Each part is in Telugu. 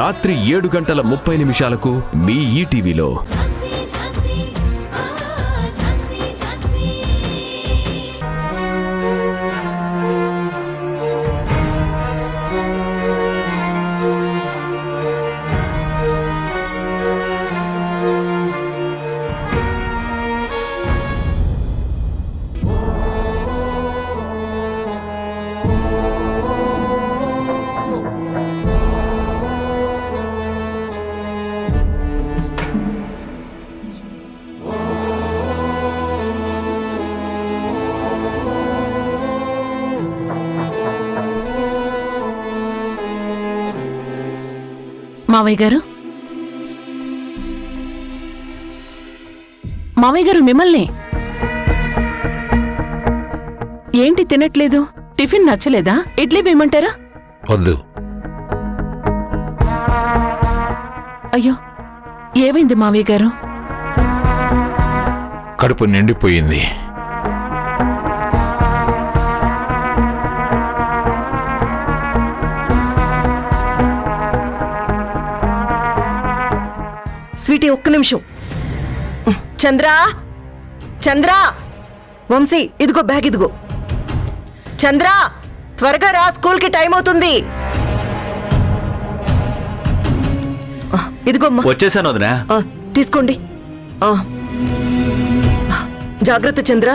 రాత్రి 7:30 మీ ఈటీవీలో. మావయ్య గారు మిమ్మల్ని ఏంటి తినట్లేదు? టిఫిన్ నచ్చలేదా? ఇడ్లీ వేయమంటారా? వద్దు. అయ్యో, ఏమైంది మావయ్య గారు? కడుపు నిండిపోయింది. స్వీటీ, ఒక్క నిమిషం. చంద్రా, చంద్రా, వంశీ ఇదిగో బ్యాగ్, ఇదిగో. చంద్రా, త్వరగా రా, స్కూల్కి టైం అవుతుంది. ఇదిగో వచ్చేసాను వదినా. తీసుకోండి. జాగ్రత్త చంద్ర.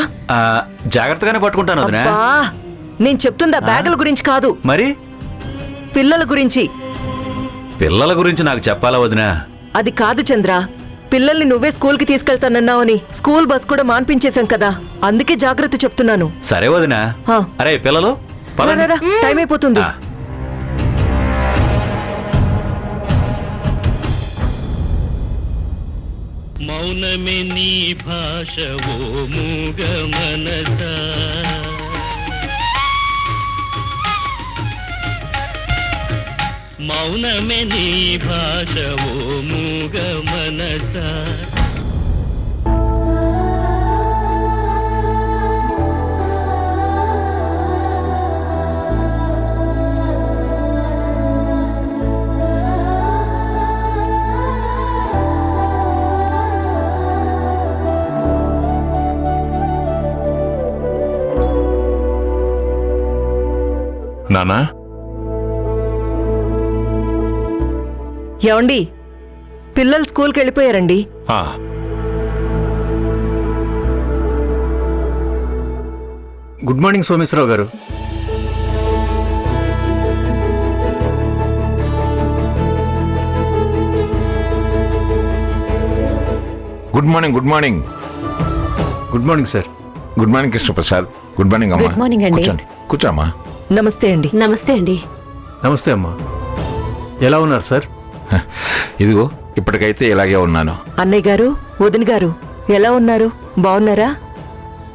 జాగ్రత్తగానే పట్టుకుంటాను వదినా. నేను చెప్తుందా బ్యాగుల గురించి కాదు, మరి పిల్లల గురించి. పిల్లల గురించి నాకు చెప్పాలా వదినా? అది కాదు చంద్ర, పిల్లల్ని నువ్వే స్కూల్కి తీసుకెళ్తానన్నావని స్కూల్ బస్ కూడా మాన్పించేశాం కదా, అందుకే జాగ్రత్త చెప్తున్నాను. సరే వదినా. అరే పిల్లలు, టైం అయిపోతుంది. మౌనమే నీ భాష ఓ మూగ మనసా, మౌనమే నీ భాష ఓ మూగ మనసా. నానా, ఏమండి, పిల్లలు స్కూల్కి వెళ్ళిపోయారండి. గుడ్ మార్నింగ్ సోమేశ్వరరావు గారు. Good morning. Good morning. Good morning sir. Good morning Krishnaprasad. Good morning అమ్మా. గుడ్ మార్నింగ్ అండి. కూర్చోండి, కూర్చోమ్మా. నమస్తే అండి. నమస్తే అండి. నమస్తే అమ్మా. ఎలా ఉన్నారు సార్? ఇదిగో ఇప్పటికైతే ఇలాగే ఉన్నాను. అన్నయ్య గారు, వదిన గారు ఎలా ఉన్నారు? బాగున్నారా?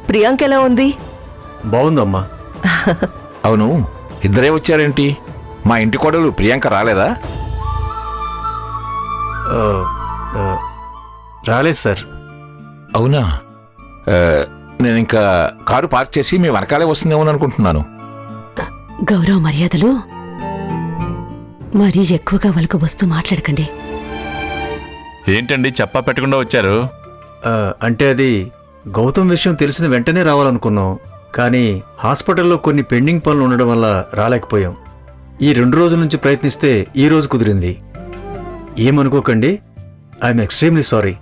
ప్రియాంక ఎలా ఉంది? బాగుందమ్మా. అవును, ఇద్దరే వచ్చారేంటి? మా ఇంటి కోడలు ప్రియాంక రాలేదా? రాలేదు సార్. అవునా? నేను ఇంకా కారు పార్క్ చేసి మీ వెనకాలే వస్తుందేమో అనుకుంటున్నాను. గౌరవ మర్యాదలు మరీ ఎక్కువగా వాళ్ళకు వస్తూ మాట్లాడకండి. ఏంటండి చెప్పా పెట్టకుండా వచ్చారు? అంటే అది గౌతమ్ విషయం తెలిసిన వెంటనే రావాలనుకున్నాం, కానీ హాస్పిటల్లో కొన్ని పెండింగ్ పనులు ఉండడం వల్ల రాలేకపోయాం. ఈ 2 రోజుల నుంచి ప్రయత్నిస్తే ఈ రోజు కుదిరింది. ఏమనుకోకండి, ఐఎమ్ ఎక్స్ట్రీమ్లీ సారీ.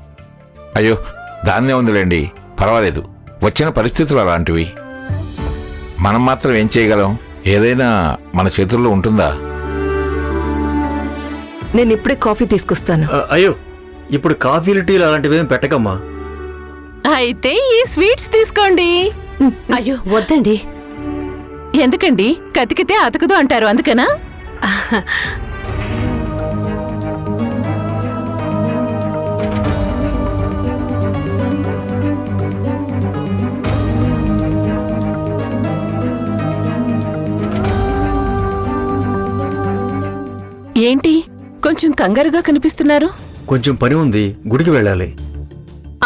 అయ్యో, దాన్నే ఉందిలేండి, పర్వాలేదు. వచ్చిన పరిస్థితులు అలాంటివి. మనం మాత్రం ఏం చేయగలం? ఏదైనా మన చేతుల్లో ఉంటుందా? నేను ఇప్పుడే కాఫీ తీసుకొస్తాను. అయ్యో, ఇప్పుడు కాఫీలు టీలు అలాంటివేం పెట్టకమ్మా. అయితే ఈ స్వీట్స్ తీసుకోండి. అయ్యో వద్దండి. ఎందుకండి? కతికితే అతకదు అంటారు, అందుకనా? ఏంటి కొంచెం కంగారుగా కనిపిస్తున్నారు? కొంచెం పని ఉంది, గుడికి వెళ్ళాలి.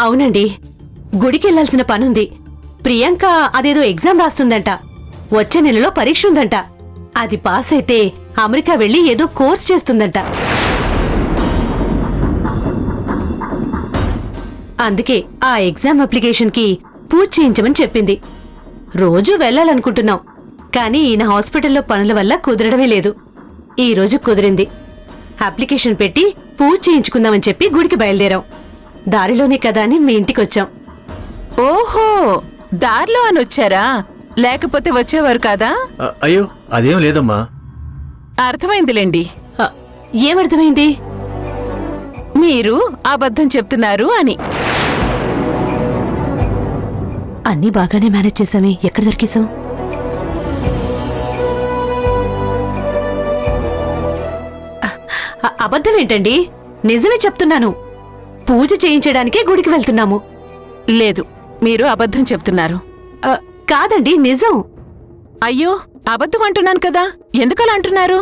అవునండి, గుడికెళ్లాల్సిన పనుంది. ప్రియాంక అదేదో ఎగ్జామ్ రాస్తుందంట. వచ్చే నెలలో పరీక్ష ఉందంట. అది పాస్ అయితే అమెరికా వెళ్లి ఏదో కోర్స్ చేస్తుందంట. అందుకే ఆ ఎగ్జామ్ అప్లికేషన్కి పూజ చేయించమని చెప్పింది. రోజూ వెళ్ళాలనుకుంటున్నాం, కానీ ఈయన హాస్పిటల్లో పనుల వల్ల కుదరడమే లేదు. ఈ రోజు కుదిరింది. అప్లికేషన్ పెట్టి పూజ చేయించుకుందామని చెప్పి గుడికి బయలుదేరాం. దారిలోనే కదా అని మీ ఇంటికొచ్చాం. ఓహో, దారిలో అని వచ్చారా? లేకపోతే వచ్చేవారు కాదా? అయ్యో అదేం లేదమ్మా. అర్థమైందిలేండి. ఆ, ఏమర్థమైంది? మీరు అబద్ధం చెప్తున్నారు అని. అన్నీ బాగానే మేనేజ్ చేసామే, ఎక్కడ దొరికేశాం? అబద్ధం ఏంటండి? నిజమే చెప్తున్నాను. పూజ చేయించడానికే గుడికి వెళ్తున్నాము. లేదు, మీరు అబద్ధం చెప్తున్నారు. ఆ, కాదండి, నిజం. అయ్యో, అబద్ధం అంటున్నాను కదా, ఎందుకలా అంటున్నారు?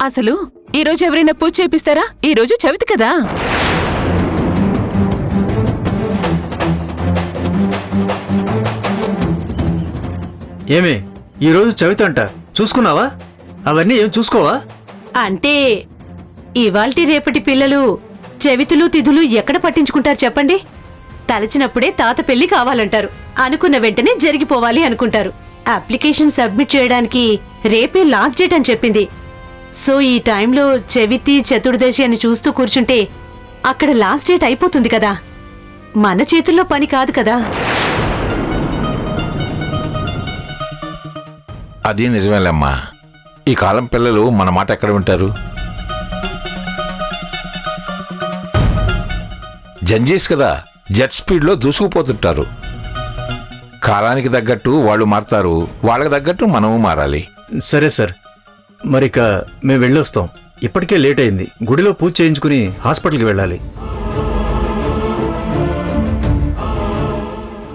అసలు ఈరోజు ఎవరైనా పూజ చేపిస్తారా? ఈరోజు చవితి కదా. ఏమే ఈరోజు చవితి అంట, చూసుకున్నావా? అవన్నీ ఏం చూసుకోవా? అంటే ఇవాల్టి రేపటి పిల్లలు చెవితులు తిథులు ఎక్కడ పట్టించుకుంటారు చెప్పండి? తలచినప్పుడే తాత పెళ్లి కావాలంటారు, అనుకున్న వెంటనే జరిగిపోవాలి అనుకుంటారు. అప్లికేషన్ సబ్మిట్ చేయడానికి రేపే లాస్ట్ డేట్ అని చెప్పింది. సో ఈ టైంలో చెవితి చతుర్దశి అని చూస్తూ కూర్చుంటే అక్కడ లాస్ట్ డేట్ అయిపోతుంది కదా. మన చేతుల్లో పని కాదు కదా. అది నిజమేలేమ్మా. ఈ కాలం పిల్లలు మన మాట ఎక్కడ వింటారు? జంజీస్ కదా, జెట్ స్పీడ్లో దూసుకుపోతుంటారు. కాలానికి తగ్గట్టు వాళ్ళు మారతారు, వాళ్ళకి తగ్గట్టు మనము మారాలి. సరే సార్, మరిక మేము వెళ్ళొస్తాం. ఇప్పటికే లేట్ అయింది. గుడిలో పూజ చేయించుకుని హాస్పిటల్కి వెళ్ళాలి.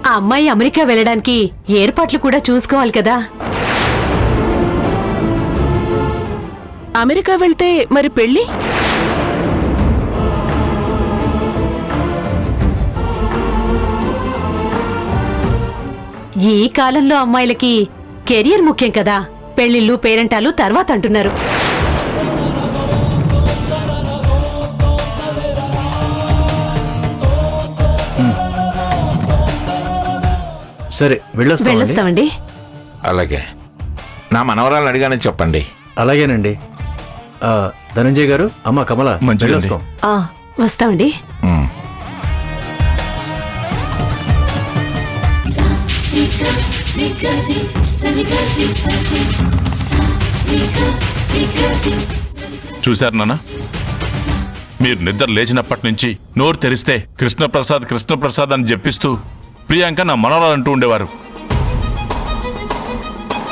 ఆ అమ్మాయి అమెరికా వెళ్ళడానికి ఏర్పాట్లు కూడా చూసుకోవాలి కదా. అమెరికా వెళ్తే మరి పెళ్లి? ఈ కాలంలో అమ్మాయిలకి కెరియర్ ముఖ్యం కదా. పెళ్లిళ్ళు పేరెంటాలు తర్వాత అంటున్నారు. సరే వెళ్ళొస్తామండి. అలాగే. నా మనవరాలను అడిగానని చెప్పండి. అలాగేనండి. ధనంజయ్ గారు, అమ్మ కమల, మంచిదండి. వెళ్ళొస్తాం. వస్తామండి. ఉమ్. చూశారు నాన్న, మీరు నిద్ర లేచినప్పటి నుంచి నోరు తెరిస్తే కృష్ణప్రసాద్ కృష్ణప్రసాద్ అని జపిస్తూ ప్రియాంక నా మనవరాలంటూ ఉండేవారు.